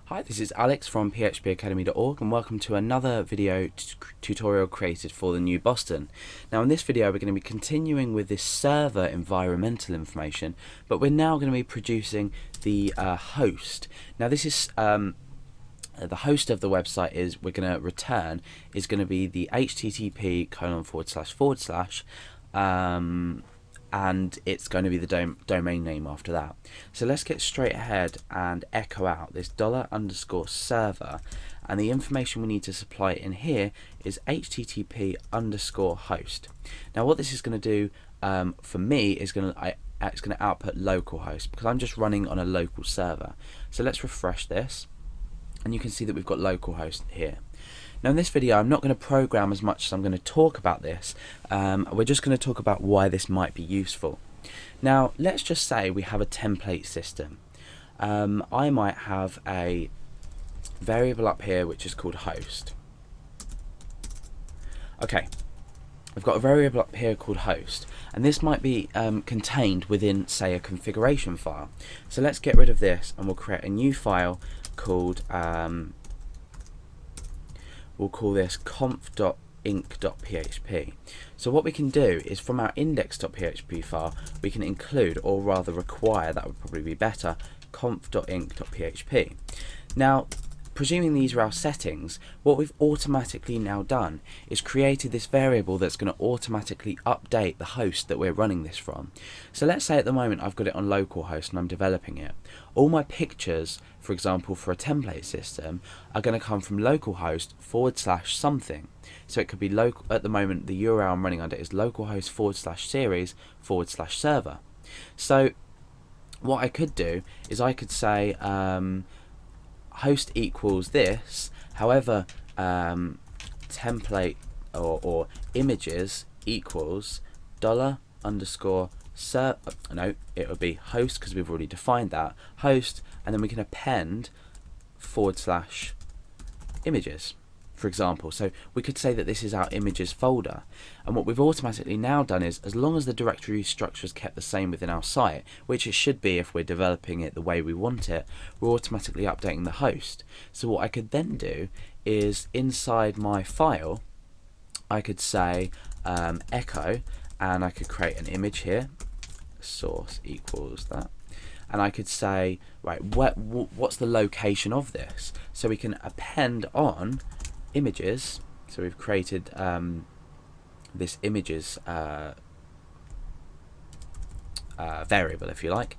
Hi, this is Alex from phpacademy.org and welcome to another video tutorial created for the new Boston. Now in this video we're going to be continuing with this server environmental information, but we're now going to be producing the host. Now this is the host of the website is we're going to return is going to be the http:// and it's going to be the domain name after that. So let's get straight ahead and echo out this $_server, and the information we need to supply in here is http:/host. Now what this is going to do for me is it's going to output localhost because I'm just running on a local server. So let's refresh this and you can see that we've got localhost here. Now in this video I'm not going to program as much as I'm going to talk about this. We're just going to talk about why this might be useful. Now let's just say we have a template system. I might have a variable up here which is called host. Okay, I've got a variable up here called host, and this might be contained within, say, a configuration file. So let's get rid of this and we'll create a new file called we'll call this conf.inc.php. So what we can do is from our index.php file we can include, or rather require, that would probably be better, conf.inc.php. Now presuming these are our settings, what we've automatically now done is created this variable that's going to automatically update the host that we're running this from. So let's say at the moment I've got it on localhost and I'm developing it. All my pictures, for example, for a template system are going to come from localhost / something. So it could be local. At the moment the URL I'm running under is localhost / series / server. So what I could do is I could say host equals this, however template or images equals $_ser, no, it would be host because we've already defined that, host, and then we can append / images, for example. So we could say that this is our images folder, and what we've automatically now done is, as long as the directory structure is kept the same within our site, which it should be if we're developing it the way we want it, we're automatically updating the host. So what I could then do is inside my file I could say echo, and I could create an image here, source equals that, and I could say, right, what's the location of this? So we can append on images. So we've created this images variable, if you like.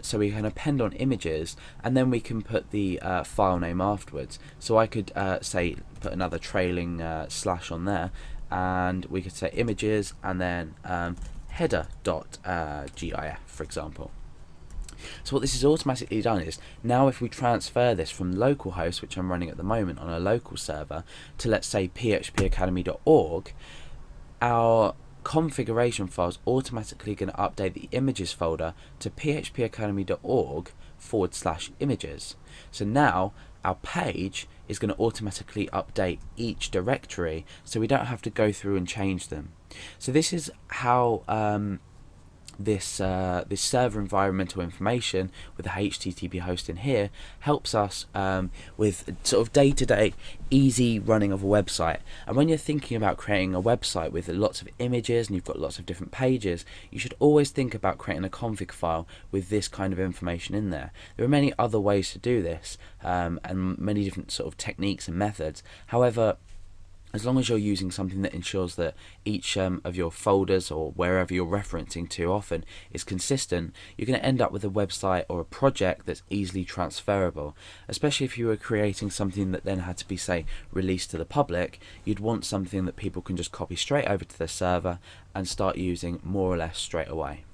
So we can append on images, and then we can put the file name afterwards. So I could say put another trailing slash on there, and we could say images and then header.gif, for example. So what this has automatically done is, now if we transfer this from localhost, which I'm running at the moment on a local server, to let's say phpacademy.org, our configuration file is automatically going to update the images folder to phpacademy.org / images. So now our page is going to automatically update each directory, so we don't have to go through and change them. So this is how this server environmental information with the HTTP host in here helps us with sort of day-to-day easy running of a website. And when you're thinking about creating a website with lots of images and you've got lots of different pages, you should always think about creating a config file with this kind of information in there. There are many other ways to do this and many different sort of techniques and methods. However, as long as you're using something that ensures that each of your folders or wherever you're referencing to often is consistent, you're going to end up with a website or a project that's easily transferable. Especially if you were creating something that then had to be, say, released to the public, you'd want something that people can just copy straight over to their server and start using more or less straight away.